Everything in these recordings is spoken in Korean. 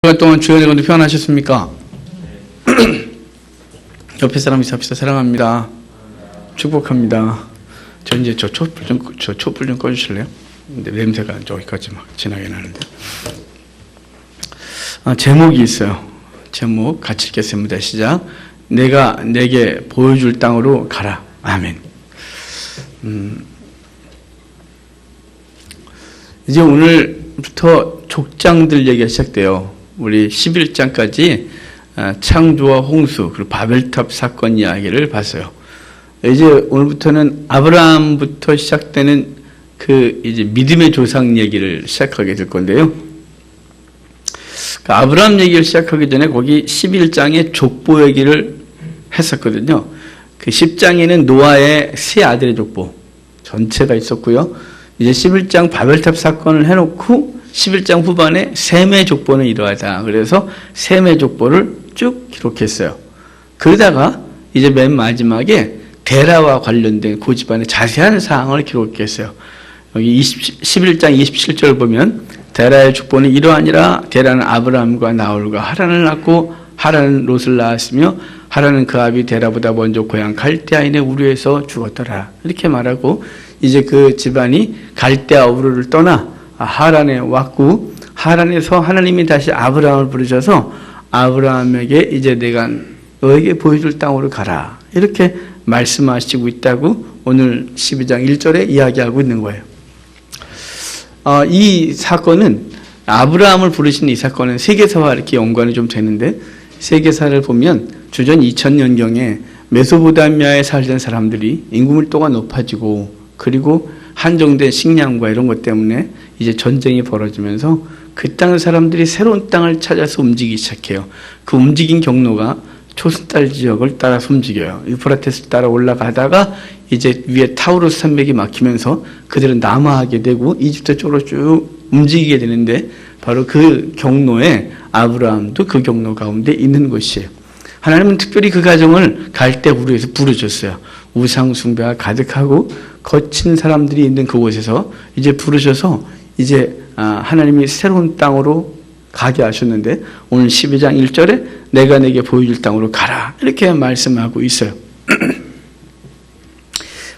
주간 동안 주연의 건도 평안하셨습니까? 옆에 사람 인사합시다. 사랑합니다. 축복합니다. 저 이제 저 촛불 좀 꺼주실래요? 근데 냄새가 저기까지 막 진하게 나는데. 제목이 있어요. 제목 같이 읽겠습니다. 시작. 내가 내게 보여줄 땅으로 가라. 아멘. 이제 오늘부터 족장들 얘기가 시작돼요. 우리 11장까지 창조와 홍수 그리고 바벨탑 사건 이야기를 봤어요. 이제 오늘부터는 아브라함부터 시작되는 그 이제 믿음의 조상 얘기를 시작하게 될 건데요. 그 아브라함 얘기를 시작하기 전에 거기 11장에 족보 얘기를 했었거든요. 그 10장에는 노아의 세 아들의 족보 전체가 있었고요. 이제 11장 바벨탑 사건을 해놓고 11장 후반에 셈의 족보는 이러하다. 그래서 셈의 족보를 쭉 기록했어요. 그러다가 이제 맨 마지막에 데라와 관련된 그 집안의 자세한 사항을 기록했어요. 여기 11장 27절 보면 데라의 족보는 이러하니라. 데라는 아브라함과 나홀과 하란을 낳고 하란은 롯을 낳았으며 하란은 그 아비 데라보다 먼저 고향 갈대아인의 우르에서 죽었더라. 이렇게 말하고 이제 그 집안이 갈대아 우르를 떠나 하란에 왔고 하란에서 하나님이 다시 아브라함을 부르셔서 아브라함에게 이제 내가 너에게 보여줄 땅으로 가라. 이렇게 말씀하시고 있다고 오늘 12장 1절에 이야기하고 있는 거예요. 이 사건은 아브라함을 부르신 이 사건은 세계사와 이렇게 연관이 좀 되는데 세계사를 보면 주전 2000년경에 메소포타미아에 살던 사람들이 인구 밀도가 높아지고 그리고 한정된 식량과 이런 것 때문에 이제 전쟁이 벌어지면서 그 땅 사람들이 새로운 땅을 찾아서 움직이기 시작해요. 그 움직인 경로가 초승달 지역을 따라서 움직여요. 유프라테스를 따라 올라가다가 이제 위에 타우루스 산맥이 막히면서 그들은 남하하게 되고 이집트 쪽으로 쭉 움직이게 되는데 바로 그 경로에 아브라함도 그 경로 가운데 있는 것이에요. 하나님은 특별히 그 가정을 갈대 우르에서 부르셨어요. 우상 숭배가 가득하고 거친 사람들이 있는 그곳에서 이제 부르셔서 이제 하나님이 새로운 땅으로 가게 하셨는데 오늘 12장 1절에 내가 내게 보여줄 땅으로 가라 이렇게 말씀하고 있어요.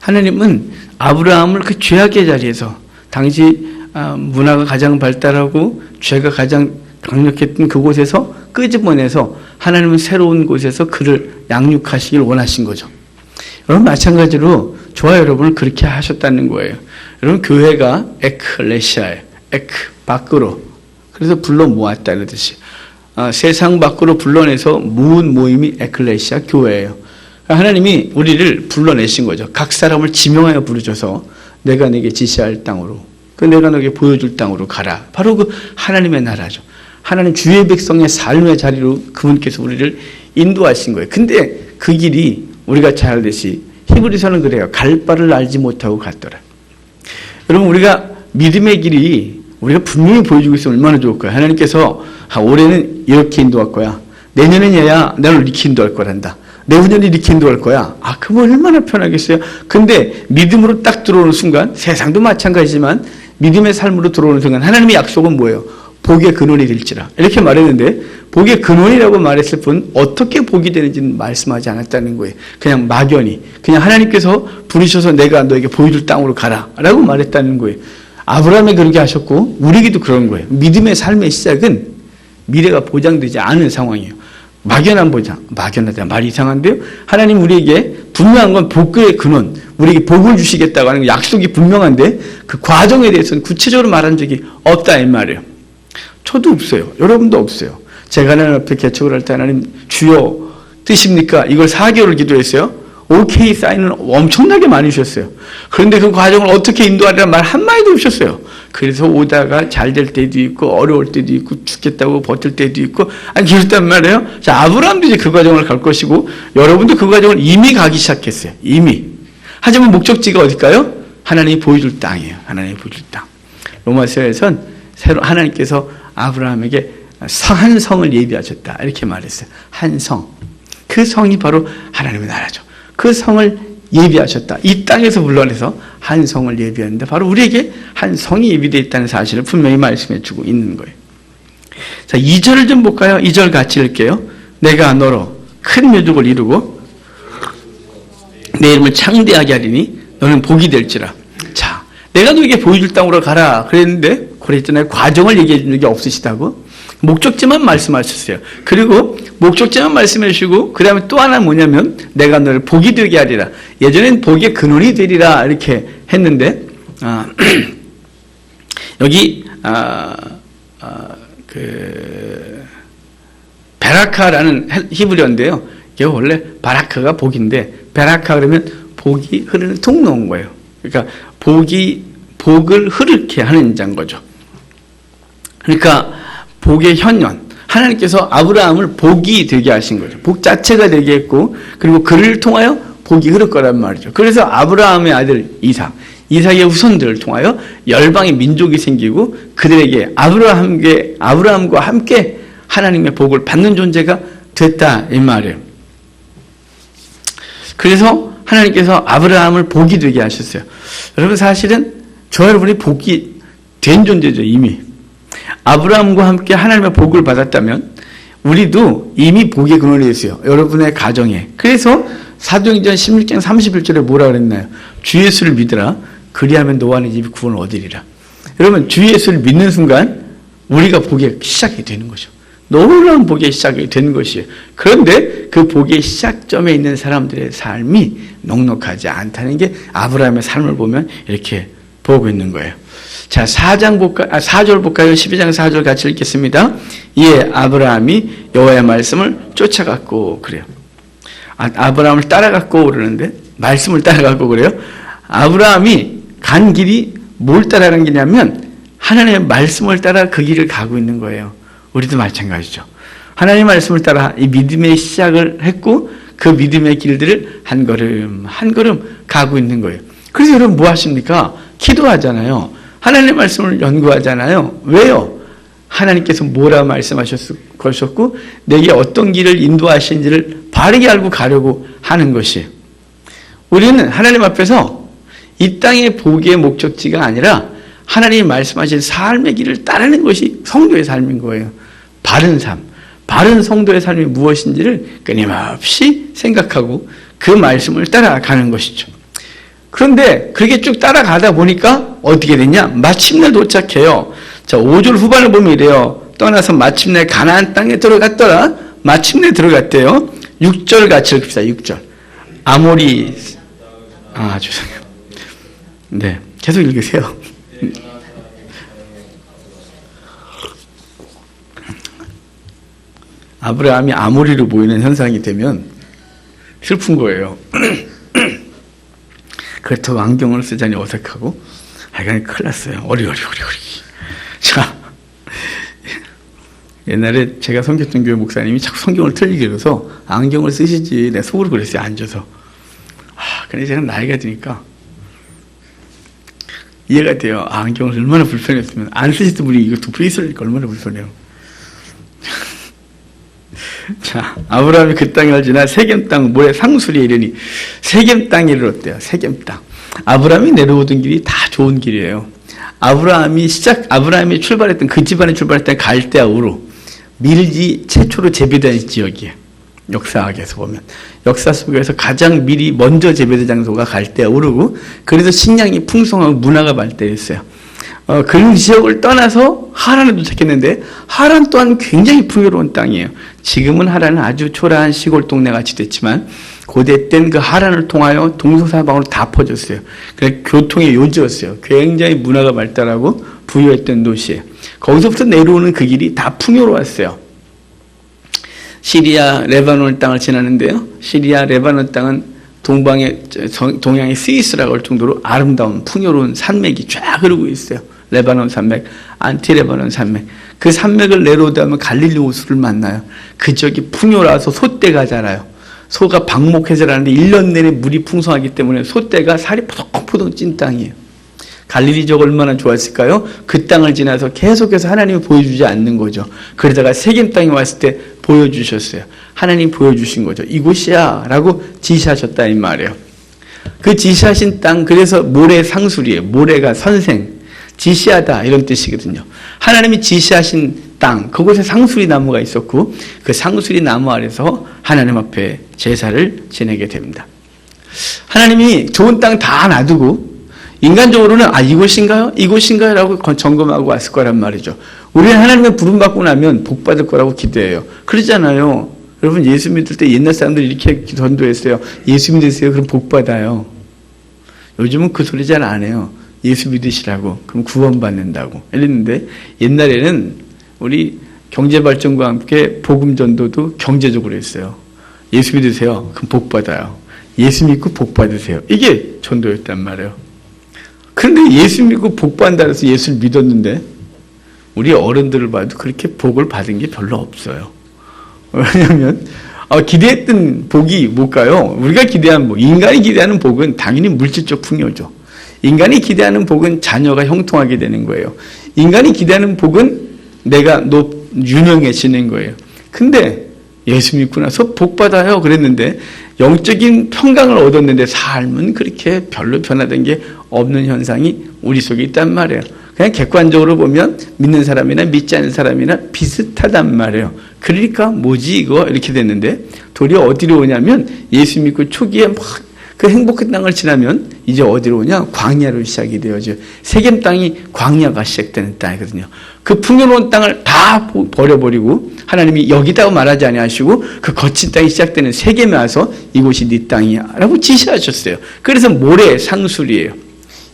하나님은 아브라함을 그 죄악의 자리에서 당시 문화가 가장 발달하고 죄가 가장 강력했던 그곳에서 끄집어내서 하나님은 새로운 곳에서 그를 양육하시길 원하신 거죠. 여러분 마찬가지로 저와 여러분을 그렇게 하셨다는 거예요. 여러분 교회가 에클레시아예요. 에크 밖으로 그래서 불러 모았다는 뜻이 세상 밖으로 불러내서 모은 모임이 에클레시아 교회예요. 하나님이 우리를 불러내신 거죠. 각 사람을 지명하여 부르셔서 내가 내게 지시할 땅으로 그 내가 너에게 보여줄 땅으로 가라. 바로 그 하나님의 나라죠. 하나님 주의 백성의 삶의 자리로 그분께서 우리를 인도하신 거예요. 근데 그 길이 우리가 잘 알듯이 히브리서는 그래요. 갈 바를 알지 못하고 갔더라. 여러분 우리가 믿음의 길이 우리가 분명히 보여주고 있으면 얼마나 좋을까요? 하나님께서 올해는 이렇게 인도할 거야. 내년엔 얘야 나를 이렇게 인도할 거란다. 내후년에 이렇게 인도할 거야. 그럼 얼마나 편하겠어요? 근데 믿음으로 딱 들어오는 순간 세상도 마찬가지지만 믿음의 삶으로 들어오는 순간 하나님의 약속은 뭐예요? 복의 근원이 될지라 이렇게 말했는데 복의 근원이라고 말했을 뿐 어떻게 복이 되는지는 말씀하지 않았다는 거예요. 그냥 막연히 그냥 하나님께서 부르셔서 내가 너에게 보여줄 땅으로 가라 라고 말했다는 거예요. 아브라함이 그렇게 하셨고 우리에게도 그런 거예요. 믿음의 삶의 시작은 미래가 보장되지 않은 상황이에요. 막연한 보장, 막연하다 말이 이상한데요. 하나님 우리에게 분명한 건 복의 근원, 우리에게 복을 주시겠다고 하는 약속이 분명한데 그 과정에 대해서는 구체적으로 말한 적이 없다 이 말이에요. 저도 없어요. 여러분도 없어요. 제가 하나님 앞에 개척을 할 때 하나님 주여 뜻입니까? 이걸 4개월을 기도했어요. 오케이 사인은 엄청나게 많이 주셨어요. 그런데 그 과정을 어떻게 인도하라는 말 한마디도 없으셨어요. 그래서 오다가 잘 될 때도 있고 어려울 때도 있고 죽겠다고 버틸 때도 있고 그렇단 말이에요. 자, 아브라함도 이제 그 과정을 갈 것이고 여러분도 그 과정을 이미 가기 시작했어요. 이미. 하지만 목적지가 어딜까요? 하나님이 보여줄 땅이에요. 하나님이 보여줄 땅. 로마서에선 새로 하나님께서 아브라함에게 한 성을 예비하셨다 이렇게 말했어요. 한 성. 그 성이 바로 하나님의 나라죠. 그 성을 예비하셨다. 이 땅에서 불러내서 한 성을 예비하는데 바로 우리에게 한 성이 예비되어 있다는 사실을 분명히 말씀해 주고 있는 거예요. 자, 2절을 좀 볼까요? 2절 같이 읽게요. 내가 너로 큰 민족을 이루고 내 이름을 창대하게 하리니 너는 복이 될지라. 자, 내가 너에게 보여줄 땅으로 가라 그랬는데 그랬잖아요. 과정을 얘기해 준 적이 없으시다고. 목적지만 말씀하셨어요. 그리고 목적지만 말씀해 주시고 그 다음에 또 하나 뭐냐면 내가 너를 복이 되게 하리라. 예전엔 복의 근원이 되리라 이렇게 했는데 여기 베라카라는 히브리어인데요. 이게 원래 바라카가 복인데 베라카 그러면 복이 흐르는 통로인 거예요. 그러니까 복을 흐르게 하는 자인 거죠. 그러니까 복의 현현, 하나님께서 아브라함을 복이 되게 하신 거죠. 복 자체가 되게 했고 그리고 그를 통하여 복이 흐를 거란 말이죠. 그래서 아브라함의 아들 이삭의 후손들을 통하여 열방의 민족이 생기고 그들에게 아브라함과 함께 하나님의 복을 받는 존재가 됐다 이 말이에요. 그래서 하나님께서 아브라함을 복이 되게 하셨어요. 여러분 사실은 저 여러분이 복이 된 존재죠. 이미 아브라함과 함께 하나님의 복을 받았다면 우리도 이미 복의 근원이 있어요. 여러분의 가정에. 그래서 사도행전 16장 31절에 뭐라 그랬나요? 주 예수를 믿으라. 그리하면 너와 네 집이 구원을 얻으리라. 여러분 주 예수를 믿는 순간 우리가 복의 시작이 되는 거죠. 놀라운 복의 시작이 되는 것이에요. 그런데 그 복의 시작점에 있는 사람들의 삶이 넉넉하지 않다는 게 아브라함의 삶을 보면 이렇게 보고 있는 거예요. 자, 4절 볼까요? 12장 4절 같이 읽겠습니다. 이에 아브라함이 여호와의 말씀을 쫓아갔고 그래요. 아브라함을 따라갔고 그러는데 말씀을 따라갔고 그래요. 아브라함이 간 길이 뭘 따라가는 길이냐면 하나님의 말씀을 따라 그 길을 가고 있는 거예요. 우리도 마찬가지죠. 하나님의 말씀을 따라 이 믿음의 시작을 했고 그 믿음의 길들을 한 걸음 한 걸음 가고 있는 거예요. 그래서 여러분 뭐 하십니까? 기도하잖아요. 하나님의 말씀을 연구하잖아요. 왜요? 하나님께서 뭐라 말씀하셨고 내게 어떤 길을 인도하시는지를 바르게 알고 가려고 하는 것이에요. 우리는 하나님 앞에서 이 땅의 복의 목적지가 아니라 하나님이 말씀하신 삶의 길을 따르는 것이 성도의 삶인 거예요. 바른 삶, 바른 성도의 삶이 무엇인지를 끊임없이 생각하고 그 말씀을 따라가는 것이죠. 그런데 그렇게 쭉 따라가다 보니까 어떻게 됐냐? 마침내 도착해요. 자, 5절 후반을 보면 이래요. 떠나서 마침내 가나안 땅에 들어갔더라. 마침내 들어갔대요. 6절 같이 읽읍시다. 6절. 죄송해요. 네, 계속 읽으세요. 아브라함이 아모리로 보이는 현상이 되면 슬픈 거예요. 그렇다고 안경을 쓰자니 어색하고 하여간 큰일 났어요. 어리. 자, 옛날에 제가 섬겼던 교회 목사님이 자꾸 성경을 틀리게 해서 안경을 쓰시지 내가 속으로 그랬어요. 앉아서. 근데 제가 나이가 드니까 이해가 돼요. 안경을 얼마나 불편했으면 안 쓰시던 분이 이거 두피 있으니까 얼마나 불편해요. 자, 아브라함이 그 땅을 지나 세겜 땅 모래 상수리에 이르니 세겜 땅에 이르렀대요. 세겜 땅. 아브라함이 내려오던 길이 다 좋은 길이에요. 아브라함이 출발했던 그 집안에 출발했던 갈대아 우루 밀이 최초로 재배된 지역이에요. 역사학에서 보면 역사 속에서 가장 밀이 먼저 재배된 장소가 갈대아 우루고 그래서 식량이 풍성하고 문화가 발달했어요. 그 지역을 떠나서 하란에 도착했는데 하란 또한 굉장히 풍요로운 땅이에요. 지금은 하란은 아주 초라한 시골 동네 같이 됐지만 고대 땐 그 하란을 통하여 동서사방으로 다 퍼졌어요. 그래서 교통의 요지였어요. 굉장히 문화가 발달하고 부유했던 도시예요. 거기서부터 내려오는 그 길이 다 풍요로웠어요. 시리아, 레바논 땅을 지나는데요. 시리아, 레바논 땅은 동양의 스위스라고 할 정도로 아름다운 풍요로운 산맥이 쫙 흐르고 있어요. 레바논 산맥, 안티레바논 산맥. 그 산맥을 내려오다 보면 갈릴리 호수를 만나요. 그 지역이 풍요라서 소떼가 자라요. 소가 방목해서 자라는데 1년 내내 물이 풍성하기 때문에 소떼가 살이 포동포동 찐 땅이에요. 갈릴리 지역 얼마나 좋았을까요? 그 땅을 지나서 계속해서 하나님이 보여주지 않는 거죠. 그러다가 세겜 땅에 왔을 때 보여주셨어요. 하나님 보여주신 거죠. 이곳이야 라고 지시하셨다 이 말이에요. 그 지시하신 땅, 그래서 모래 상술이에요. 모래가 선생, 지시하다 이런 뜻이거든요. 하나님이 지시하신 땅, 그곳에 상수리 나무가 있었고 그 상수리 나무 아래서 하나님 앞에 제사를 지내게 됩니다. 하나님이 좋은 땅 다 놔두고 인간적으로는 이곳인가요? 이곳인가요? 라고 점검하고 왔을 거란 말이죠. 우리는 하나님의 부름받고 나면 복 받을 거라고 기대해요. 그러잖아요. 여러분 예수 믿을 때 옛날 사람들이 이렇게 전도했어요. 예수 믿으세요. 그럼 복 받아요. 요즘은 그 소리 잘 안 해요. 예수 믿으시라고. 그럼 구원받는다고. 이랬는데 옛날에는 우리 경제발전과 함께 복음전도도 경제적으로 했어요. 예수 믿으세요. 그럼 복 받아요. 예수 믿고 복 받으세요. 이게 전도였단 말이에요. 그런데 예수 믿고 복 받는다 해서 예수를 믿었는데 우리 어른들을 봐도 그렇게 복을 받은 게 별로 없어요. 왜냐하면 기대했던 복이 뭘까요? 우리가 기대한 인간이 기대하는 복은 당연히 물질적 풍요죠. 인간이 기대하는 복은 자녀가 형통하게 되는 거예요. 인간이 기대하는 복은 내가 유명해지는 거예요. 근데 예수 믿고 나서 복 받아요 그랬는데 영적인 평강을 얻었는데 삶은 그렇게 별로 변화된 게 없는 현상이 우리 속에 있단 말이에요. 그냥 객관적으로 보면 믿는 사람이나 믿지 않는 사람이나 비슷하단 말이에요. 그러니까 뭐지 이거 이렇게 됐는데 도리어 어디로 오냐면 예수 믿고 초기에 막 그 행복한 땅을 지나면 이제 어디로 오냐? 광야로 시작이 되어져. 세겜 땅이 광야가 시작되는 땅이거든요. 그 풍요로운 땅을 다 버려버리고 하나님이 여기다고 말하지 아니하시고 그 거친 땅이 시작되는 세겜에 와서 이곳이 네 땅이야 라고 지시하셨어요. 그래서 모래 상술이에요.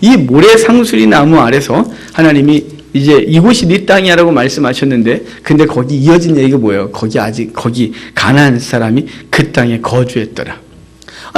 이 모래 상수리 나무 아래서 하나님이 이제 이곳이 네 땅이야 라고 말씀하셨는데 근데 거기 이어진 얘기가 뭐예요? 거기 가나안 사람이 그 땅에 거주했더라.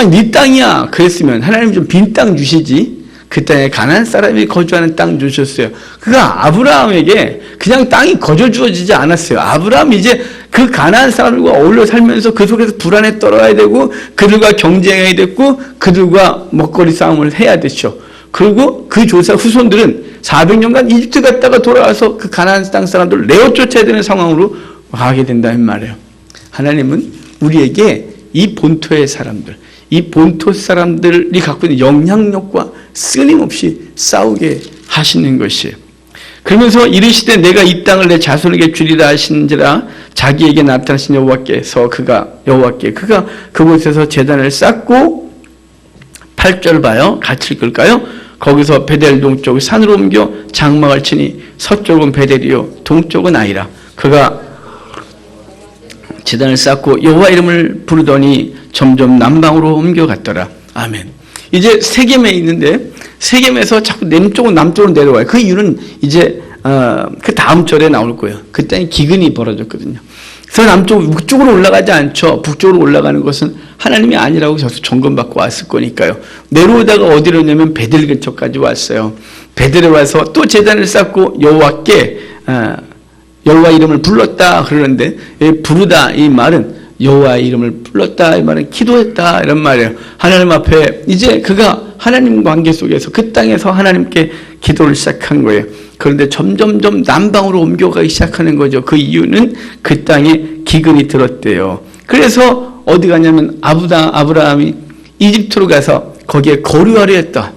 네 땅이야 그랬으면 하나님 좀 빈 땅 주시지. 그 땅에 가나안 사람이 거주하는 땅 주셨어요. 그가 아브라함에게 그냥 땅이 거저 주어지지 않았어요. 아브라함이 이제 그 가나안 사람들과 어울려 살면서 그 속에서 불안에 떨어야 되고 그들과 경쟁해야 됐고 그들과 먹거리 싸움을 해야 됐죠. 그리고 그 조사 후손들은 400년간 이집트 갔다가 돌아와서 그 가나안 땅 사람들을 내어 쫓아야 되는 상황으로 가게 된다는 말이에요. 하나님은 우리에게 이 본토의 사람들, 이 본토 사람들이 갖고 있는 영향력과 끊임없이 싸우게 하시는 것이에요. 그러면서 이르시되 내가 이 땅을 내 자손에게 주리라 하시는지라 자기에게 나타나신 여호와께서 그가 그곳에서 제단을 쌓고 8절 봐요. 같이 읽을까요? 거기서 베델 동쪽 산으로 옮겨 장막을 치니 서쪽은 베델이요 동쪽은 아이라. 그가 제단을 쌓고 여호와 이름을 부르더니 점점 남방으로 옮겨갔더라. 아멘. 이제 세겜에 있는데 세겜에서 자꾸 남쪽으로 내려와요. 그 이유는 이제 그 다음 절에 나올 거예요. 그때 기근이 벌어졌거든요. 그래서 북쪽으로 올라가지 않죠. 북쪽으로 올라가는 것은 하나님이 아니라고 저서 점검받고 왔을 거니까요. 내려오다가 어디로 오냐면 베델 근처까지 왔어요. 베델에 와서 또 제단을 쌓고 여호와께 여호와 이름을 불렀다 그러는데 부르다 이 말은 여호와 이름을 불렀다 이 말은 기도했다 이런 말이에요. 하나님 앞에 이제 그가 하나님 관계 속에서 그 땅에서 하나님께 기도를 시작한 거예요. 그런데 점점점 남방으로 옮겨가기 시작하는 거죠. 그 이유는 그 땅에 기근이 들었대요. 그래서 어디 가냐면 아브라함이 이집트로 가서 거기에 거류하려 했다.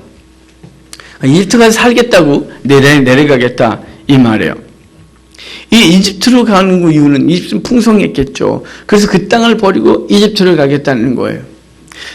이집트 가서 살겠다고 내려가겠다 이 말이에요. 이 이집트로 가는 이유는 이집트는 풍성했겠죠. 그래서 그 땅을 버리고 이집트로 가겠다는 거예요.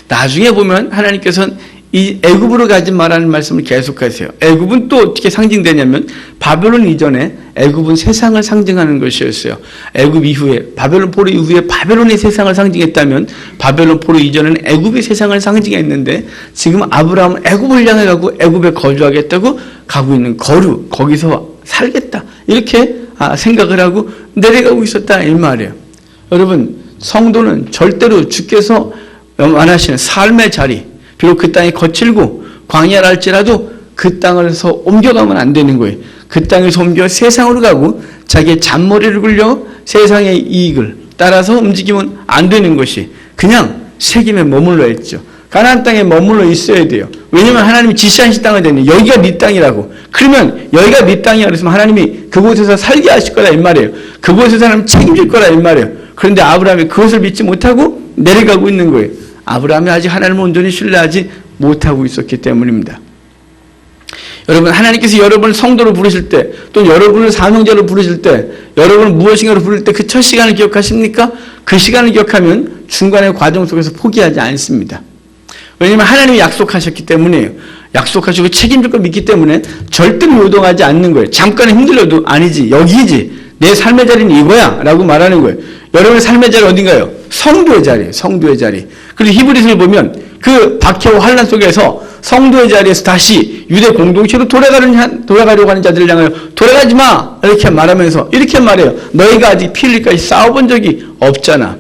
나중에 보면 하나님께서는 이 애굽으로 가지 말라는 말씀을 계속하세요. 애굽은 또 어떻게 상징되냐면 바벨론 이전에 애굽은 세상을 상징하는 것이었어요. 애굽 이후에 바벨론 포로 이후에 바벨론이 세상을 상징했다면 바벨론 포로 이전에는 애굽이 세상을 상징했는데 지금 아브라함은 애굽을 향해 가고 애굽에 거주하겠다고 가고 있는 거기서 살겠다 이렇게 생각을 하고 내려가고 있었다 이 말이에요. 여러분 성도는 절대로 주께서 원하시는 삶의 자리 비록 그 땅이 거칠고 광야라 할지라도 그 땅에서 옮겨가면 안 되는 거예요. 그 땅에서 옮겨 세상으로 가고 자기의 잔머리를 굴려 세상의 이익을 따라서 움직이면 안 되는 것이 그냥 세겜에 머물러 있죠. 가나안 땅에 머물러 있어야 돼요. 왜냐하면 하나님이 지시하신 땅을 되니 여기가 네 땅이라고. 그러면 여기가 네 땅이야 그랬으면 하나님이 그곳에서 살게 하실 거다 이 말이에요. 그곳에서 하나님 책임질 거다 이 말이에요. 그런데 아브라함이 그것을 믿지 못하고 내려가고 있는 거예요. 아브라함이 아직 하나님을 온전히 신뢰하지 못하고 있었기 때문입니다. 여러분, 하나님께서 여러분을 성도로 부르실 때, 또 여러분을 사명자로 부르실 때, 여러분을 무엇인가로 부를 때 그 첫 시간을 기억하십니까? 그 시간을 기억하면 중간의 과정 속에서 포기하지 않습니다. 왜냐하면 하나님이 약속하셨기 때문에요. 약속하시고 책임질 걸 믿기 때문에 절대로 요동하지 않는 거예요. 잠깐 힘들어도 아니지, 여기지, 내 삶의 자리는 이거야 라고 말하는 거예요. 여러분의 삶의 자리 어딘가요? 성도의 자리예요. 성도의 자리. 그리고 히브리서를 보면 그 박해와 환난 속에서 성도의 자리에서 다시 유대 공동체로 돌아가려고 하는 자들을 향하여 돌아가지 마! 이렇게 말하면서 이렇게 말해요. 너희가 아직 피 흘릴까지 싸워본 적이 없잖아.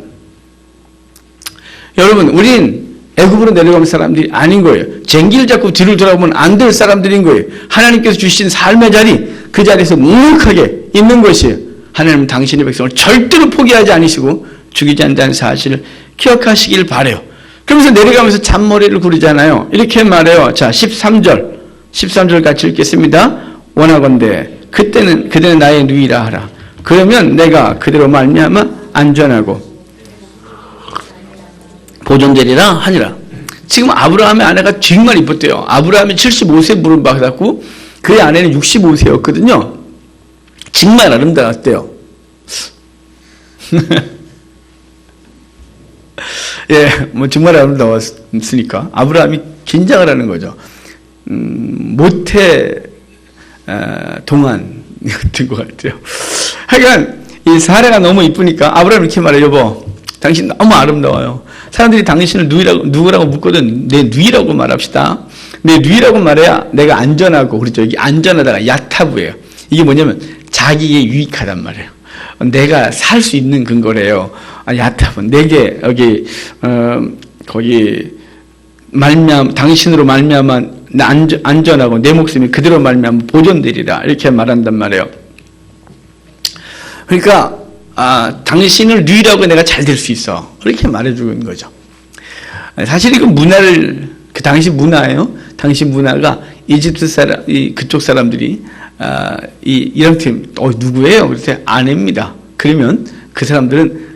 여러분, 우린 애굽으로 내려간 사람들이 아닌 거예요. 쟁기를 잡고 뒤를 돌아보면 안 될 사람들인 거예요. 하나님께서 주신 삶의 자리, 그 자리에서 묵묵하게 있는 것이에요. 하나님은 당신의 백성을 절대로 포기하지 않으시고 죽이지 않는다는 사실을 기억하시길 바라요. 그러면서 내려가면서 잔머리를 구르잖아요. 이렇게 말해요. 자, 13절 같이 읽겠습니다. 원하건대 그대는 나의 누이라 하라. 그러면 내가 그대로 말미암아 안전하고 보존되리라 하니라. 지금 아브라함의 아내가 정말 이뻤대요. 아브라함이 75세 물을 받았고 그의 아내는 65세였거든요. 정말 아름다웠대요. 예, 뭐 정말 아름다웠으니까 아브라함이 긴장을 하는 거죠. 모태 동안 같은 것 같아요. 하여간 이 사례가 너무 이쁘니까 아브라함이 이렇게 말해요. 여보, 당신 너무 아름다워요. 사람들이 당신을 누구라고 묻거든. 내 누이라고 말합시다. 내 누이라고 말해야 내가 안전하고, 그렇죠. 이게 안전하다가 야타부예요. 이게 뭐냐면 자기에 유익하단 말이에요. 내가 살 수 있는 근거래요. 야타부. 내게 여기 거기 당신으로 말미암아 안전하고 내 목숨이 그대로 말미암아 보존되리라. 이렇게 말한단 말이에요. 그러니까 당신을 누이라고 내가 잘 될 수 있어. 이렇게 말해주는 거죠. 사실 이건 그 당시 문화예요. 당시 문화가 이집트 사람, 그쪽 사람들이, 이런 팀, 누구예요? 그래서 아내입니다. 그러면 그 사람들은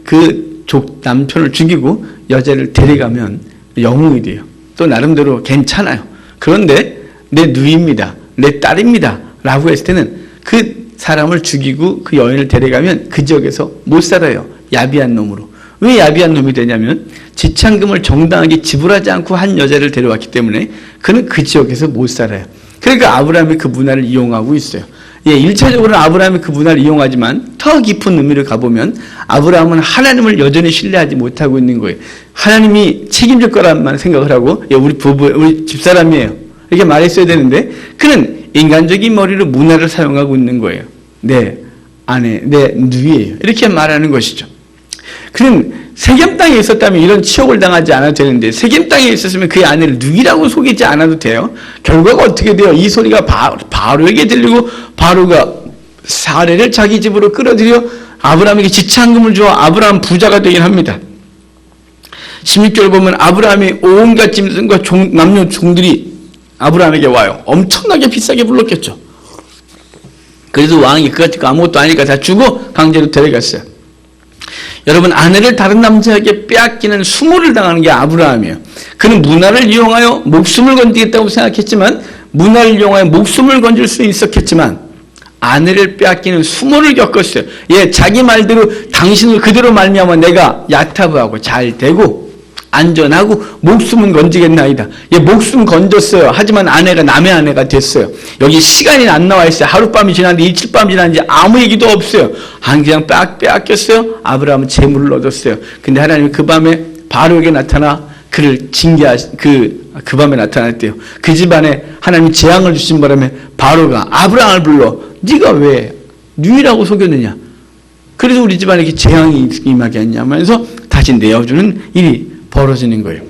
남편을 죽이고 여자를 데려가면 영웅이 돼요. 또 나름대로 괜찮아요. 그런데 내 누이입니다. 내 딸입니다. 라고 했을 때는 그 사람을 죽이고 그 여인을 데려가면 그 지역에서 못 살아요. 야비한 놈으로. 왜 야비한 놈이 되냐면 지참금을 정당하게 지불하지 않고 한 여자를 데려왔기 때문에 그는 그 지역에서 못 살아요. 그러니까 아브라함이 그 문화를 이용하고 있어요. 예, 1차적으로는 아브라함이 그 문화를 이용하지만 더 깊은 의미를 가보면 아브라함은 하나님을 여전히 신뢰하지 못하고 있는 거예요. 하나님이 책임질 거란만 생각을 하고, 예, 우리 집사람이에요. 이렇게 말했어야 되는데 그는 인간적인 머리로 문화를 사용하고 있는 거예요. 내 아내, 내 누이예요. 이렇게 말하는 것이죠. 그는 세겜 땅에 있었다면 이런 치욕을 당하지 않아도 되는데 세겜 땅에 있었으면 그의 아내를 누이라고 속이지 않아도 돼요. 결과가 어떻게 돼요? 이 소리가 바로에게 들리고 바로가 사례를 자기 집으로 끌어들여 아브라함에게 지참금을 주어 아브라함 부자가 되긴 합니다. 16절 보면 아브라함이 온갖 짐승과 남녀 종들이 아브라함에게 와요. 엄청나게 비싸게 불렀겠죠. 그래서 왕이 그것 아무것도 아니니까 다 주고 강제로 데려갔어요. 여러분, 아내를 다른 남자에게 빼앗기는 수모를 당하는 게 아브라함이에요. 그는 문화를 이용하여 목숨을 건지겠다고 생각했지만, 문화를 이용하여 목숨을 건질 수 있었겠지만 아내를 빼앗기는 수모를 겪었어요. 예, 자기 말대로 당신을 그대로 말미암아 내가 야타브하고 잘 되고 안전하고 목숨은 건지겠나이다. 예, 목숨 건졌어요. 하지만 아내가 남의 아내가 됐어요. 여기 시간이 안 나와 있어요. 하룻밤이 지났는데 이틀밤이 지났는지 아무 얘기도 없어요. 그냥 빼앗겼어요. 아브라함은 재물을 얻었어요. 근데 하나님이 그 밤에 바로에게 나타나 그를 그 밤에 나타났대요. 그 집안에 하나님이 재앙을 주신 바람에 바로가 아브라함을 불러 네가 왜 누이라고 속였느냐. 그래서 우리 집안에 이렇게 재앙이 임하게 했냐면서 다시 내어주는 일이 벌어지는 거예요.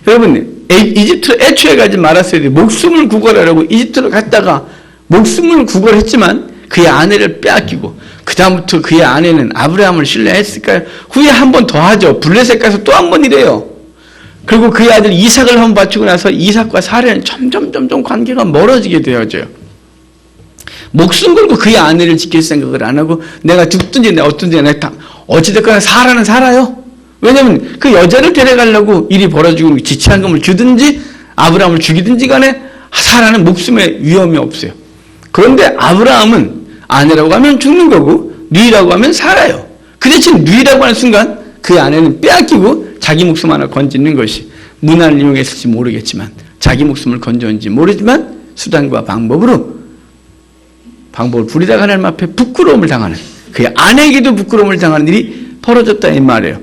여러분, 이집트로 애초에 가지 말았어야 돼요. 목숨을 구걸하려고 이집트로 갔다가 목숨을 구걸했지만 그의 아내를 빼앗기고 그 다음부터 그의 아내는 아브라함을 신뢰했을까요? 후에 한 번 더 하죠. 블레셋 가서 또 한 번 이래요. 그리고 그의 아들 이삭을 한번 바치고 나서 이삭과 사례는 점점 관계가 멀어지게 되어져요. 목숨 걸고 그의 아내를 지킬 생각을 안 하고 내가 죽든지 내가 어떤지 내가 어찌됐거나 사라는 살아요. 왜냐하면 그 여자를 데려가려고 일이 벌어지고 지참금을 주든지 아브라함을 죽이든지 간에 살아는 목숨에 위험이 없어요. 그런데 아브라함은 아내라고 하면 죽는 거고 누이라고 하면 살아요. 그 대신 누이라고 하는 순간 그 아내는 빼앗기고 자기 목숨 하나 건지는 것이 문화를 이용했을지 모르겠지만 자기 목숨을 건졌는지 모르지만 수단과 방법을 부리다가 하나님 앞에 부끄러움을 당하는, 그의 아내에게도 부끄러움을 당하는 일이 벌어졌다 이 말이에요.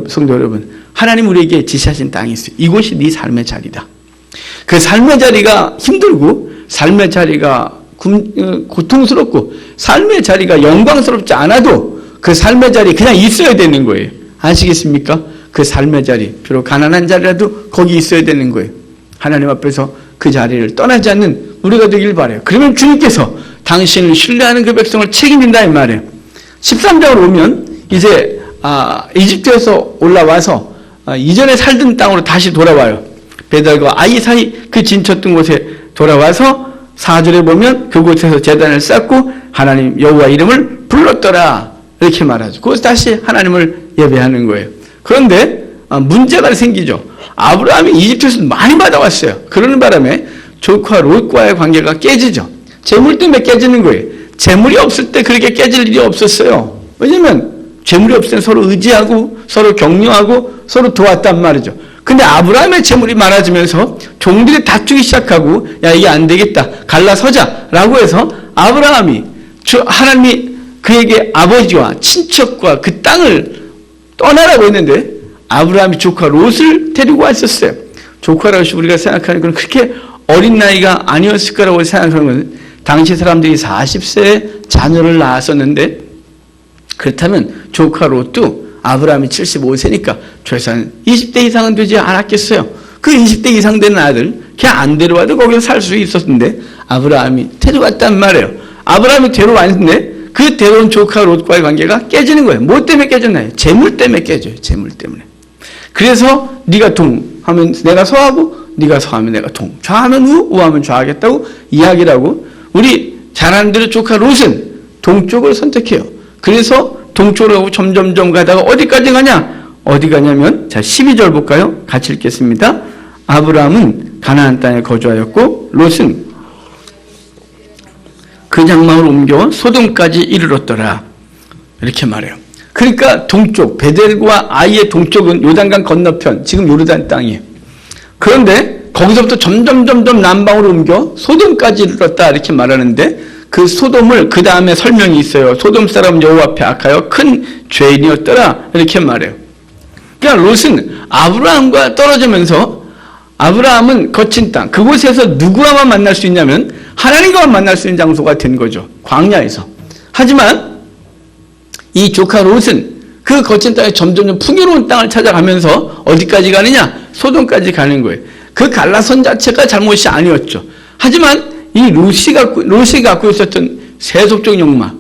성도 여러분, 하나님 우리에게 지시하신 땅이 있어요. 이곳이 네 삶의 자리다. 그 삶의 자리가 힘들고 삶의 자리가 고통스럽고 삶의 자리가 영광스럽지 않아도 그 삶의 자리 그냥 있어야 되는 거예요. 아시겠습니까? 그 삶의 자리, 비록 가난한 자리라도 거기 있어야 되는 거예요. 하나님 앞에서 그 자리를 떠나지 않는 우리가 되길 바라요. 그러면 주님께서 당신을 신뢰하는 그 백성을 책임진다 이 말이에요. 13장으로 오면 이제 이집트에서 올라와서 이전에 살던 땅으로 다시 돌아와요. 베델과 아이 사이 그 진쳤던 곳에 돌아와서 4절에 보면 그곳에서 제단을 쌓고 하나님 여호와 이름을 불렀더라 이렇게 말하죠. 그것을 다시 하나님을 예배하는 거예요. 그런데 문제가 생기죠. 아브라함이 이집트에서 많이 받아왔어요. 그러는 바람에 조카 롯과의 관계가 깨지죠. 재물 때문에 깨지는 거예요. 재물이 없을 때 그렇게 깨질 일이 없었어요. 왜냐면 재물이 없을 때 서로 의지하고 서로 격려하고 서로 도왔단 말이죠. 근데 아브라함의 재물이 많아지면서 종들이 다투기 시작하고 야 이게 안 되겠다 갈라서자라고 해서 아브라함이 하나님이 그에게 아버지와 친척과 그 땅을 떠나라고 했는데 아브라함이 조카 롯을 데리고 왔었어요. 조카라고 우리가 생각하는 건 그렇게 어린 나이가 아니었을 거라고 생각하는 것은 당시 사람들이 40세에 자녀를 낳았었는데 그렇다면 조카 롯도 아브라함이 75세니까 최소한 20대 이상은 되지 않았겠어요. 그 20대 이상 되는 아들 그냥 안 데려와도 거기서 살 수 있었는데 아브라함이 데려왔단 말이에요. 아브라함이 데려왔는데 그 데려온 조카 롯과의 관계가 깨지는 거예요. 뭐 때문에 깨졌나요? 재물 때문에 깨져요. 재물 때문에. 그래서 네가 동하면 내가 서하고 네가 서하면 내가 동, 좌하면 우하면 좌하겠다고 이야기를 하고 우리 잘 아는 대로 조카 롯은 동쪽을 선택해요. 그래서 동쪽으로 가고 점점점 가다가 어디까지 가냐? 어디 가냐면 자 12절 볼까요? 같이 읽겠습니다. 아브라함은 가나안 땅에 거주하였고 롯은 그 장막을 옮겨 소돔까지 이르렀더라. 이렇게 말해요. 그러니까 동쪽 베델과 아이의 동쪽은 요단강 건너편 지금 요르단 땅이에요. 그런데 거기서부터 점점 남방으로 옮겨 소돔까지 이르렀다 이렇게 말하는데 그 소돔을 그 다음에 설명이 있어요. 소돔 사람 여호와 앞에 악하여 큰 죄인이었더라 이렇게 말해요. 그러니까 롯은 아브라함과 떨어지면서 아브라함은 거친 땅 그곳에서 누구와만 만날 수 있냐면 하나님과만 만날 수 있는 장소가 된 거죠. 광야에서. 하지만 이 조카 롯은 그 거친 땅에 점점 풍요로운 땅을 찾아가면서 어디까지 가느냐? 소돔까지 가는 거예요. 그 갈라선 자체가 잘못이 아니었죠. 하지만 이 롯이 갖고 있었던 세속적 욕망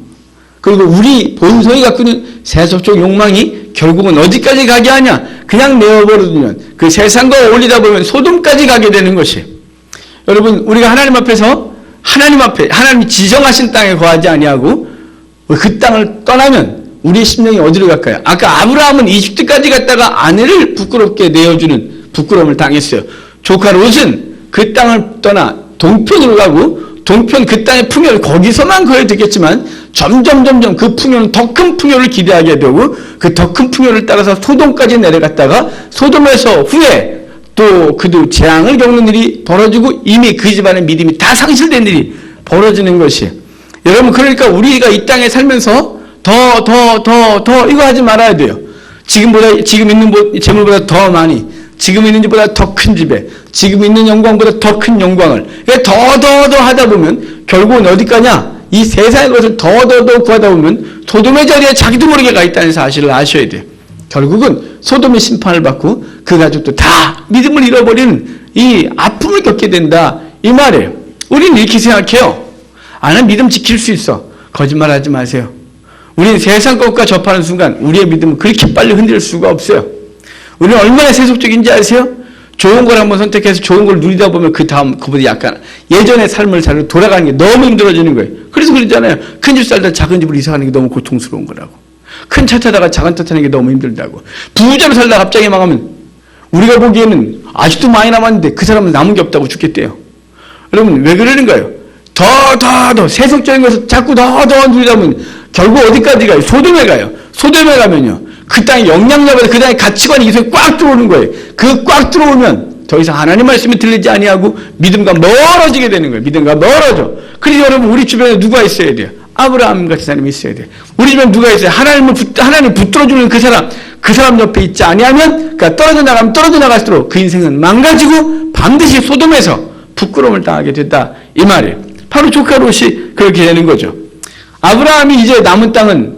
그리고 우리 본성이 갖고 있는 세속적 욕망이 결국은 어디까지 가게 하냐? 그냥 내어버리면 그 세상과 어울리다 보면 소돔까지 가게 되는 것이에요. 여러분 우리가 하나님 앞에서 하나님이 지정하신 땅에 거하지 아니하고 그 땅을 떠나면 우리의 심령이 어디로 갈까요? 아까 아브라함은 이집트까지 갔다가 아내를 부끄럽게 내어주는 부끄러움을 당했어요. 조카 롯은 그 땅을 떠나 동편으로 가고 동편 그 땅의 풍요를 거기서만 거해 듣겠지만 점점 그 풍요는 더 큰 풍요를 기대하게 되고 그 더 큰 풍요를 따라서 소돔까지 내려갔다가 소돔에서 후에 또 그도 재앙을 겪는 일이 벌어지고 이미 그 집안의 믿음이 다 상실된 일이 벌어지는 것이에요. 여러분 그러니까 우리가 이 땅에 살면서 더 이거 하지 말아야 돼요. 지금 있는 재물보다 더 많이 지금 있는 집보다 더 큰 집에 지금 있는 영광보다 더 큰 영광을 더 하다 보면 결국은 어디 가냐? 이 세상의 것을 더 구하다 보면 소돔의 자리에 자기도 모르게 가 있다는 사실을 아셔야 돼요. 결국은 소돔의 심판을 받고 그 가족도 다 믿음을 잃어버리는 이 아픔을 겪게 된다 이 말이에요. 우리는 이렇게 생각해요. 나는 믿음 지킬 수 있어. 거짓말하지 마세요. 우리는 세상 것과 접하는 순간 우리의 믿음은 그렇게 빨리 흔들 수가 없어요. 우리는 얼마나 세속적인지 아세요? 좋은 걸 한번 선택해서 좋은 걸 누리다 보면 그 다음 그보다 약간 예전의 삶을 잘 돌아가는 게 너무 힘들어지는 거예요. 그래서 그러잖아요. 큰 집 살다 작은 집으로 이사 가는 게 너무 고통스러운 거라고. 큰 차 타다가 작은 차 타는 게 너무 힘들다고. 부자로 살다가 갑자기 망하면 우리가 보기에는 아직도 많이 남았는데 그 사람은 남은 게 없다고 죽겠대요. 여러분 왜 그러는가요? 더 세속적인 것을 자꾸 더 누리다 보면 결국 어디까지 가요? 소돔에 가요. 소돔에 가면요, 그 땅의 영향력보다 그 땅의 가치관이 이 속에 꽉 들어오는 거예요. 그 꽉 들어오면 더 이상 하나님 말씀이 들리지 아니하고 믿음과 멀어지게 되는 거예요. 믿음과 멀어져. 그래서 여러분 우리 주변에 누가 있어야 돼요? 아브라함 같은 사람이 있어야 돼요. 우리 주변에 누가 있어요? 하나님 붙들어주는 그 사람 옆에 있지 아니하면, 그러니까 떨어져 나갈수록 그 인생은 망가지고 반드시 소돔에서 부끄러움을 당하게 된다, 이 말이에요. 바로 조카 롯이 그렇게 되는 거죠. 아브라함이 이제 남은 땅은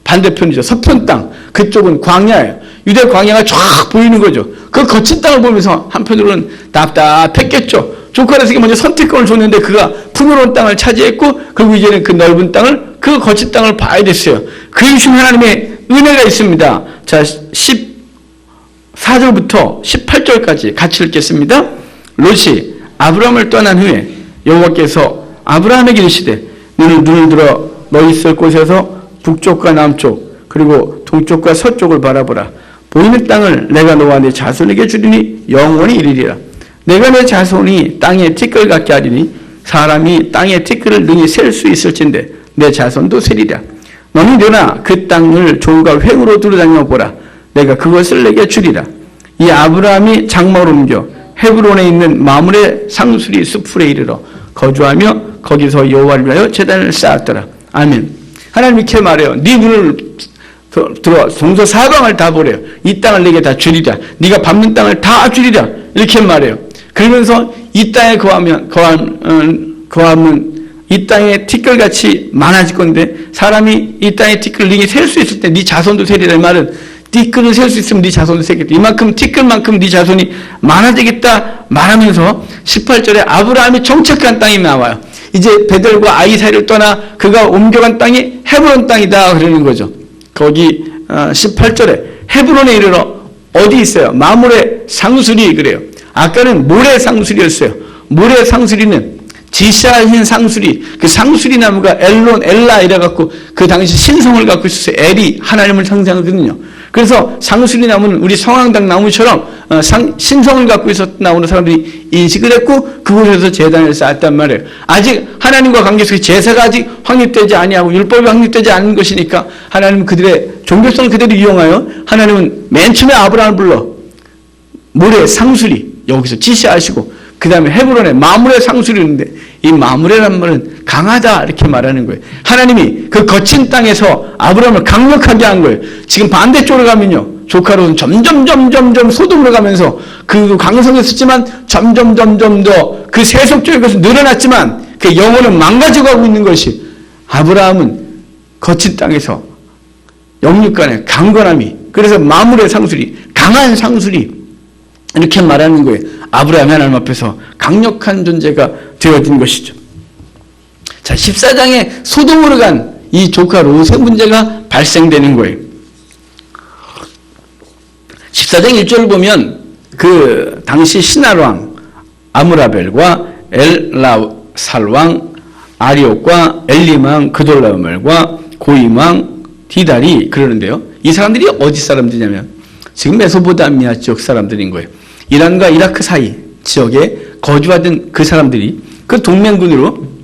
반대편이죠. 서편 땅. 그쪽은 광야예요. 유대 광야가 쫙 보이는 거죠. 그 거친 땅을 보면서 한편으로는 답답했겠죠. 조카 롯에게 먼저 선택권을 줬는데 그가 풍요로운 땅을 차지했고, 그리고 이제는 그 넓은 땅을, 그 거친 땅을 봐야 됐어요. 그 주신 하나님의 은혜가 있습니다. 자, 14절부터 18절까지 같이 읽겠습니다. 롯이 아브라함을 떠난 후에 여호와께서 아브라함에게 이르시되 눈을 들어 너 있을 곳에서 북쪽과 남쪽 그리고 동쪽과 서쪽을 바라보라. 보이는 땅을 내가 너와 네 자손에게 주리니 영원히 이르리라. 내가 내 자손이 땅의 티끌 같게 하리니 사람이 땅의 티끌을 능히 셀 수 있을진데 내 자손도 세리라. 너는 일어나 그 땅을 종과 횡으로 두루다녀 보라. 내가 그것을 내게 주리라. 이 아브라함이 장막을 옮겨 헤브론에 있는 마므레 상수리 수풀에 이르러 거주하며 거기서 여호와를 위하여 제단을 쌓았더라. 아멘. 하나님 이렇게 말해요. 네 눈을 들어 동서사방을 다 보래요. 이 땅을 내게 다 주리라. 네가 밟는 땅을 다 주리라. 이렇게 말해요. 그러면서 이 땅에 거하면 이 땅에 티끌같이 많아질 건데, 사람이 이 땅에 티끌을 네게 셀 수 있을 때 네 자손도 세리라. 이 말은 티끌을 셀 수 있으면 네 자손도 세겠다. 이만큼 티끌만큼 네 자손이 많아지겠다 말하면서 18절에 아브라함이 정착한 땅이 나와요. 이제 베델과 아이 사이를 떠나 그가 옮겨간 땅이 헤브론 땅이다 그러는 거죠. 거기 18절에 헤브론에 이르러 어디 있어요? 마므레 상수리 그래요. 아까는 모래 상수리였어요. 모래 상수리는 지시하신 상수리, 그 상수리 나무가 엘라 이래갖고 그 당시 신성을 갖고 있었어요. 엘이 하나님을 상징하거든요. 그래서 상수리 나무는 우리 성황당 나무처럼 신성을 갖고 있었던 나무로 사람들이 인식을 했고 그곳에서 제단을 쌓았단 말이에요. 아직 하나님과 관계 속에 제사가 아직 확립되지 아니하고 율법이 확립되지 않은 것이니까 하나님은 그들의 종교성을 그대로 이용하여 하나님은 맨 처음에 아브라함을 불러 모래 상수리 여기서 지시하시고 그 다음에 헤브론에 마므레 상수리인데 이 마므레란 말은 강하다 이렇게 말하는 거예요. 하나님이 그 거친 땅에서 아브라함을 강력하게 한 거예요. 지금 반대쪽으로 가면요, 조카로는 점점 소돔으로 가면서 그 강성했었지만 점점 더 그 세속적인 것은 늘어났지만 그 영혼은 망가지고 가고 있는 것이, 아브라함은 거친 땅에서 영육간의 강건함이, 그래서 마므레 상수리, 강한 상수리 이렇게 말하는 거예요. 아브라함이 하나님 앞에서 강력한 존재가 되어진 것이죠. 자, 14장에 소돔으로 간 이 조카 롯의 문제가 발생되는 거예요. 14장 1절을 보면 그 당시 신할왕 아므라벨과 엘라살왕 아리옥과 엘림왕 그돌라오멜과 고임왕 디달이 그러는데요. 이 사람들이 어디 사람들이냐면 지금 메소포타미아 지역 사람들인 거예요. 이란과 이라크 사이 지역에 거주하던 그 사람들이 그 동맹군으로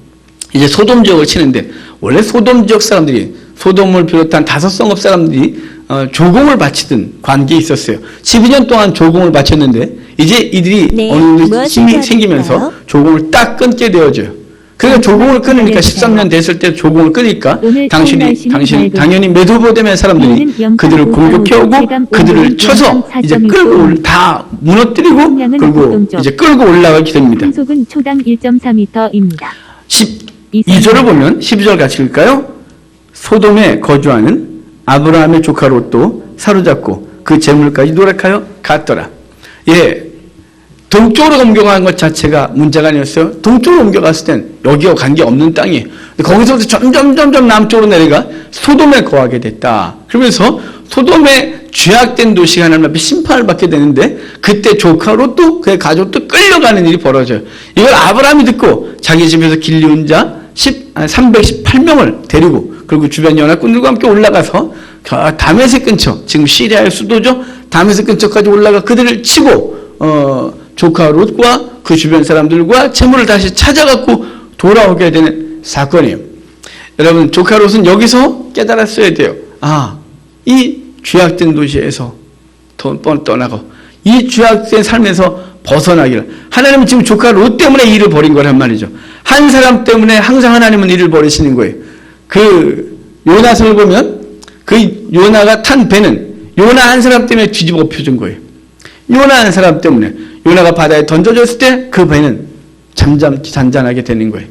이제 소돔 지역을 치는데, 원래 소돔 지역 사람들이, 소돔을 비롯한 5성읍 사람들이 조공을 바치던 관계에 있었어요. 12년 동안 조공을 바쳤는데 이제 이들이 어느 힘이 생기면서 조공을 딱 끊게 되어져요. 그러니까 조공을 끊으니까 13년 됐을 때 조공을 끊으니까 당연히 메소포타미아 사람들이 그들을 공격해오고 그들을 쳐서 이제 끌고 다 무너뜨리고 그리고 이제 끌고 올라가게 됩니다. 풍속은 초당 1.4m입니다. 12절을 보면 12절 같이 읽을까요? 소돔에 거주하는 아브라함의 조카 롯도 사로잡고 그 재물까지 노력하여 갔더라. 예, 동쪽으로 옮겨간 것 자체가 문제가 아니었어요. 동쪽으로 옮겨갔을 땐 여기와 관계없는 땅이에요. 거기서부터 점점 남쪽으로 내려가 소돔에 거하게 됐다. 그러면서 소돔에 죄악된 도시가 하나님 앞에 심판을 받게 되는데, 그때 조카 롯도 그의 가족도 끌려가는 일이 벌어져요. 이걸 아브라함이 듣고 자기 집에서 길리온 자 318명을 데리고 그리고 주변 연합군들과 함께 올라가서 다메섹 근처, 지금 시리아의 수도죠, 다메섹 근처까지 올라가 그들을 치고 조카 롯과 그 주변 사람들과 재물을 다시 찾아갖고 돌아오게 되는 사건이에요. 여러분, 조카 롯은 여기서 깨달았어야 돼요. 이 죄악된 도시에서 떠나고 이 죄악된 삶에서 벗어나기를. 하나님은 지금 조카 롯 때문에 일을 벌인 거란 말이죠. 한 사람 때문에 항상 하나님은 일을 벌이시는 거예요. 그 요나서를 보면 그 요나가 탄 배는 요나 한 사람 때문에 뒤집어 펴준 거예요. 요나 한 사람 때문에. 요나가 바다에 던져졌을 때 그 배는 잔잔하게 되는 거예요.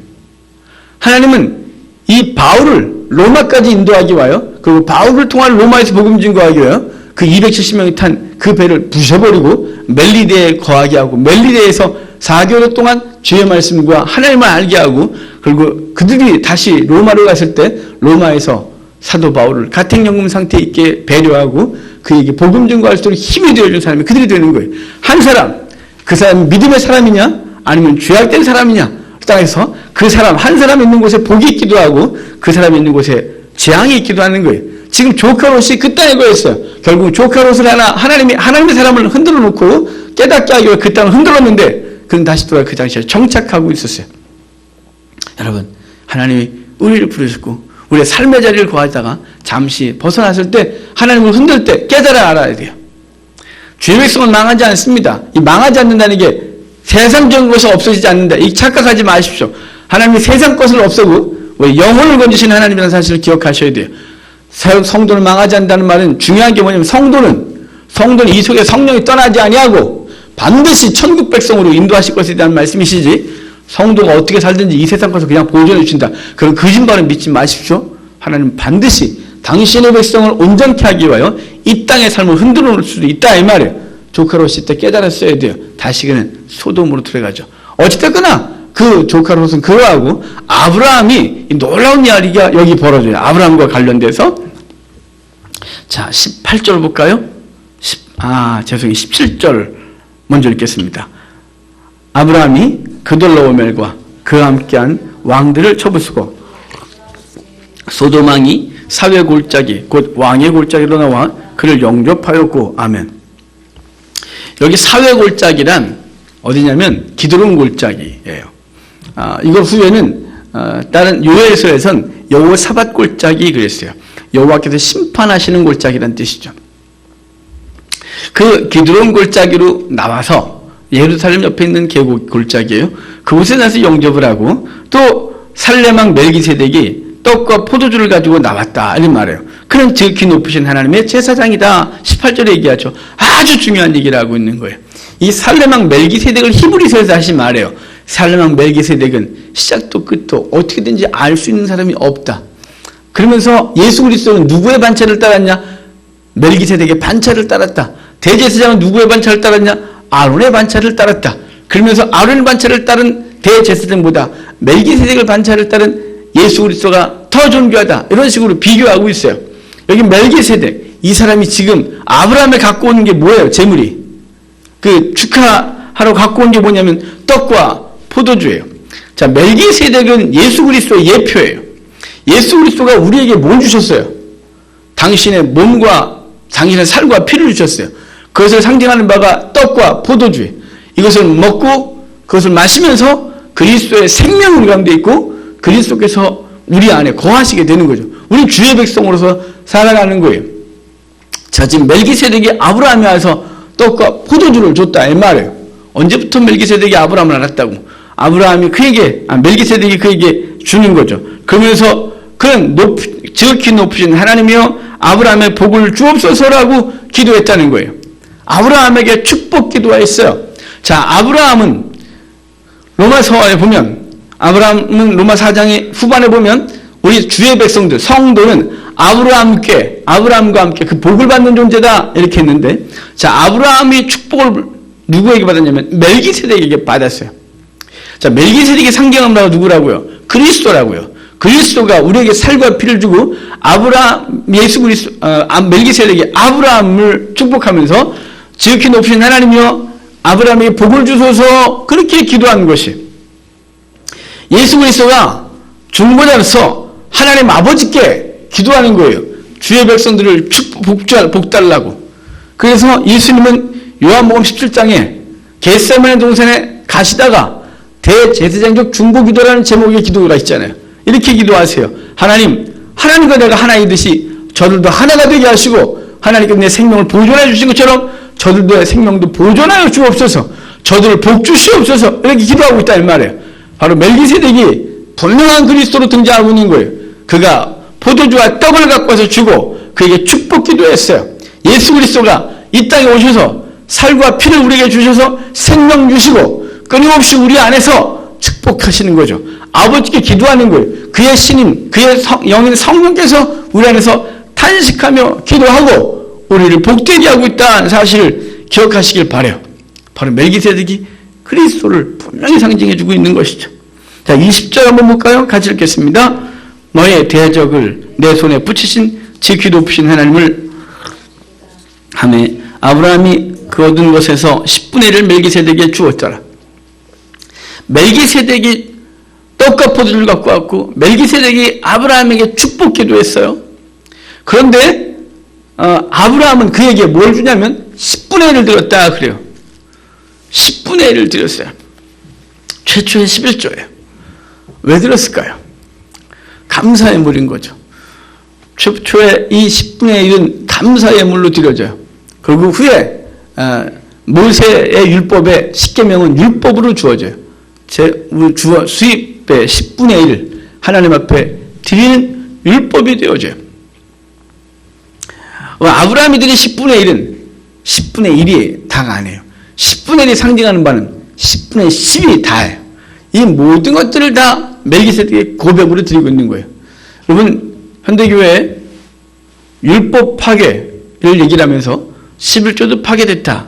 하나님은 이 바울을 로마까지 인도하기 위하여, 그리고 바울을 통한 로마에서 복음 증거하기 위하여 그 270명이 탄 그 배를 부셔버리고 멜리데에 거하게 하고, 멜리데에서 4개월 동안 주의 말씀과 하나님을 알게 하고, 그리고 그들이 다시 로마로 갔을 때 로마에서 사도 바울을 가택연금 상태에 있게 배려하고 그에게 복음 증거할 수 있도록 힘이 되어준 사람이 그들이 되는 거예요. 한 사람, 그 사람이 믿음의 사람이냐 아니면 죄악된 사람이냐 따라서 그 사람, 한 사람 있는 곳에 복이 있기도 하고 그 사람이 있는 곳에 재앙이 있기도 하는 거예요. 지금 조카 롯이 그 땅에 거였어요. 결국 조카 롯을 하나님의 사람을 흔들어 놓고 깨닫게 하기 위해 그 땅을 흔들었는데 그는 다시 돌아 그 당시에 정착하고 있었어요. 여러분, 하나님이 우리를 부르셨고 우리의 삶의 자리를 거하다가 잠시 벗어났을 때 하나님을 흔들 때 깨달아 알아야 돼요. 주의 백성은 망하지 않습니다. 이 망하지 않는다는 게 세상적인 것이 없어지지 않는다. 이 착각하지 마십시오. 하나님이 세상 것을 없애고 영혼을 건지시는 하나님이라는 사실을 기억하셔야 돼요. 성도는 망하지 않는다는 말은 중요한 게 뭐냐면 성도는 이 속에 성령이 떠나지 아니하고 반드시 천국 백성으로 인도하실 것에 대한 말씀이시지, 성도가 어떻게 살든지 이 세상 것을 그냥 보존해 주신다, 그런 거짓말은 믿지 마십시오. 하나님은 반드시 당신의 백성을 온전케 하기 위하여 이 땅의 삶을 흔들어 놓을 수도 있다 이 말이에요. 조카 롯이 때 깨달았어야 돼요. 다시 그는 소돔으로 들어가죠. 어찌됐거나 그 조카 롯은 그러하고 아브라함이 놀라운 이야기가 여기 벌어져요. 아브라함과 관련돼서. 자, 18절 볼까요? 17절 먼저 읽겠습니다. 아브라함이 그돌라오멜과 그와 함께한 왕들을 쳐부수고 소돔 왕이 사회 골짜기 곧 왕의 골짜기로 나와 그를 영접하였고. 아멘. 여기 사회 골짜기란 어디냐면 기드론 골짜기예요. 이거 후에는 다른 요엘서에선 여호사밧 골짜기 그랬어요. 여호와께서 심판하시는 골짜기란 뜻이죠. 그 기드론 골짜기로 나와서 예루살렘 옆에 있는 계곡 골짜기예요. 그곳에 나서 영접을 하고 또 살레망 멜기세덱이 떡과 포도주를 가지고 나왔다 이런 말이에요. 그는 지극히 높으신 하나님의 제사장이다. 18절에 얘기하죠. 아주 중요한 얘기를 하고 있는 거예요. 이 살레망 멜기세덱을 히브리서에서 다시 말해요. 살레망 멜기세덱은 시작도 끝도 어떻게든지 알 수 있는 사람이 없다. 그러면서 예수 그리스도는 누구의 반차를 따랐냐? 멜기세덱의 반차를 따랐다. 대제사장은 누구의 반차를 따랐냐? 아론의 반차를 따랐다. 그러면서 아론의 반차를 따른 대제사장보다 멜기세덱의 반차를 따른 예수 그리스도가 더 존귀하다. 이런 식으로 비교하고 있어요. 여기 멜기세덱, 이 사람이 지금 아브라함에 갖고 오는 게 뭐예요? 재물이. 그 축하하러 갖고 온 게 뭐냐면 떡과 포도주예요. 자, 멜기세덱은 예수 그리스도의 예표예요. 예수 그리스도가 우리에게 뭘 주셨어요? 당신의 몸과 당신의 살과 피를 주셨어요. 그것을 상징하는 바가 떡과 포도주예요. 이것을 먹고 그것을 마시면서 그리스도의 생명이 우리 가운데 있고 그리스도께서 우리 안에 거하시게 되는 거죠. 우리 주의 백성으로서 살아가는 거예요. 자, 지금 멜기세덱이 아브라함에 와서 떡과 포도주를 줬다 이 말이에요. 언제부터 멜기세덱이 아브라함을 알았다고? 멜기세덱이 그에게 주는 거죠. 그러면서 그는 지극히 높으신 하나님이여 아브라함의 복을 주옵소서라고 기도했다는 거예요. 아브라함에게 축복 기도했어요. 자, 아브라함은 로마서에 보면, 아브라함은 로마 4장의 후반에 보면 우리 주의 백성들, 성도는 아브라함과 함께 그 복을 받는 존재다 이렇게 했는데, 자, 아브라함이 축복을 누구에게 받았냐면 멜기세덱에게 받았어요. 자, 멜기세덱이 상징하는 바가 누구라고요? 그리스도라고요. 그리스도가 우리에게 살과 피를 주고 멜기세덱이 아브라함을 축복하면서 지극히 높으신 하나님이여 아브라함에게 복을 주소서 그렇게 기도한 것이, 예수 그리스도가 중보자로서 하나님 아버지께 기도하는 거예요. 주의 백성들을 복 달라고. 그래서 예수님은 요한복음 17장에 겟세마네 동산에 가시다가 대제사장적 중보기도라는 제목의 기도가 있잖아요. 이렇게 기도하세요. 하나님과 내가 하나이듯이 저들도 하나가 되게 하시고 하나님께서 내 생명을 보존해 주신 것처럼 저들도 내 생명도 보존하여 주옵소서. 저들을 복 주시옵소서. 이렇게 기도하고 있다는 말이에요. 바로 멜기세덱이 분명한 그리스도로 등장하고 있는 거예요. 그가 포도주와 떡을 갖고 와서 주고 그에게 축복 기도했어요. 예수 그리스도가 이 땅에 오셔서 살과 피를 우리에게 주셔서 생명 주시고 끊임없이 우리 안에서 축복하시는 거죠. 아버지께 기도하는 거예요. 그의 신인, 그의 영인 성령께서 우리 안에서 탄식하며 기도하고 우리를 복되게 하고 있다는 사실을 기억하시길 바라요. 바로 멜기세덱이 그리스도를 분명히 상징해주고 있는 것이죠. 자, 20절 한번 볼까요? 같이 읽겠습니다. 너의 대적을 내 손에 붙이신 지키 높으신 하나님을 하며 아브라함이 그 얻은 것에서 10분의 1을 멜기세덱에게 주었더라. 멜기세덱이 떡과 포도주를 갖고 왔고 멜기세덱이 아브라함에게 축복 기도했어요. 그런데 아브라함은 그에게 뭘 주냐면 10분의 1을 드렸다 그래요. 10분의 1을 드렸어요. 최초의 11조예요. 왜 드렸을까요? 감사의 물인 거죠. 최초의 이 10분의 1은 감사의 물로 드려져요. 그리고 후에 모세의 율법의 10계명은 율법으로 주어져요. 수입의 10분의 1 하나님 앞에 드리는 율법이 되어져요. 아브라함이 드린 10분의 1은 10분의 1이 다가 아니에요. 10분의 1이 상징하는 바는 10분의 10이 다예요. 이 모든 것들을 다 멜기세덱의 고백으로 드리고 있는 거예요. 여러분, 현대교회에 율법 파괴를 얘기를 하면서 11조도 파괴됐다.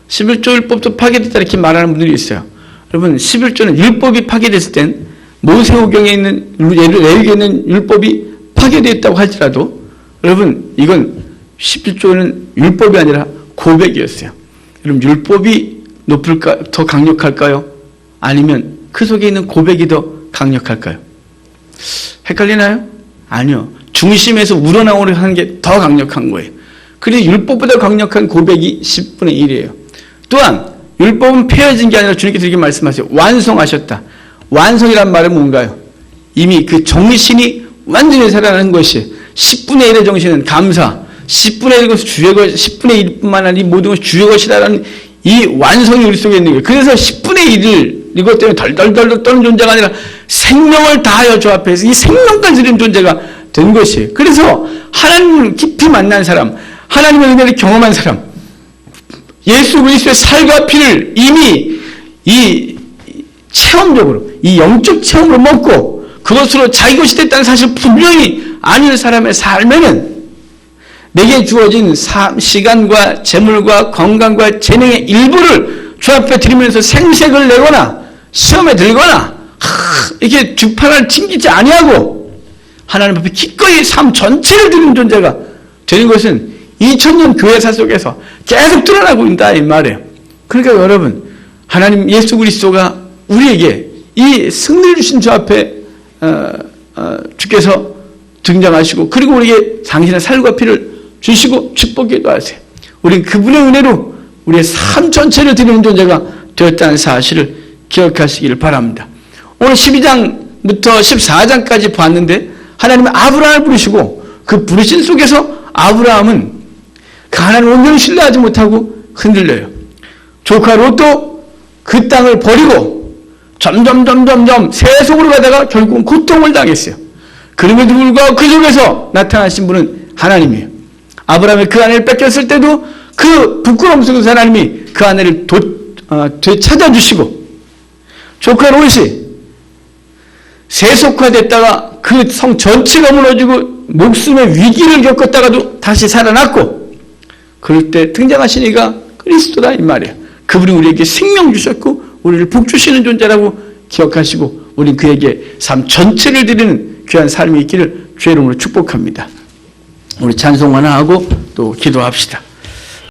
11조 율법도 파괴됐다 이렇게 말하는 분들이 있어요. 여러분, 11조는 율법이 파괴됐을 땐 모세오경에 있는 레위기에 있는 율법이 파괴됐다고 할지라도 여러분, 이건 11조는 율법이 아니라 고백이었어요. 여러분, 율법이 더 강력할까요? 아니면 그 속에 있는 고백이 더 강력할까요? 헷갈리나요? 아니요. 중심에서 우러나오려 하는 게 더 강력한 거예요. 그래서 율법보다 강력한 고백이 10분의 1이에요. 또한 율법은 폐해진 게 아니라 주님께서 이렇게 말씀하세요. 완성하셨다. 완성이란 말은 뭔가요? 이미 그 정신이 완전히 살아나는 것이 10분의 1의 정신은 감사, 10분의 1의 것이 주의 것, 10분의 1뿐만 아니라 모든 것이 주의 것이라는 이 완성이 우리 속에 있는 거예요. 그래서 10분의 1을 이것 때문에 덜덜덜 떠는 존재가 아니라 생명을 다하여 주 앞에서 이 생명까지 드리는 존재가 된 것이에요. 그래서 하나님을 깊이 만난 사람, 하나님의 은혜를 경험한 사람, 예수 그리스도의 살과 피를 이미 이 체험적으로, 이 영적 체험으로 먹고 그것으로 자기 것이 됐다는 사실 분명히 아는 사람의 삶에는 내게 주어진 시간과 재물과 건강과 재능의 일부를 주 앞에 드리면서 생색을 내거나 시험에 들거나 이렇게 주판을 튕기지 아니하고 하나님 앞에 기꺼이 삶 전체를 드리는 존재가 되는 것은 2000년 교회사 속에서 계속 드러나고 있다 이 말이에요. 그러니까 여러분, 하나님 예수 그리스도가 우리에게 이 승리를 주신 주 앞에 주께서 등장하시고 그리고 우리에게 당신의 살과 피를 주시고 축복기도 하세요. 우리는 그분의 은혜로 우리의 삶 전체를 드리는 존재가 되었다는 사실을 기억하시기를 바랍니다. 오늘 12장부터 14장까지 봤는데 하나님은 아브라함을 부르시고 그 부르신 속에서 아브라함은 그 하나님을 온전히 신뢰하지 못하고 흔들려요. 조카 롯도 그 땅을 버리고 점점 세속으로 가다가 결국은 고통을 당했어요. 그럼에도 불구하고 그 속에서 나타나신 분은 하나님이에요. 아브라함의 그 아내를 뺏겼을 때도 그 부끄러움 속에서 하나님이 그 아내를 되찾아주시고 조카 롯이 세속화됐다가 그 성 전체가 무너지고 목숨의 위기를 겪었다가도 다시 살아났고 그럴 때 등장하신 이가 그리스도다 이 말이에요. 그분이 우리에게 생명 주셨고 우리를 복 주시는 존재라고 기억하시고 우린 그에게 삶 전체를 드리는 귀한 삶이 있기를 주의 이름으로 축복합니다. 우리 찬송 하나 하고 또 기도합시다.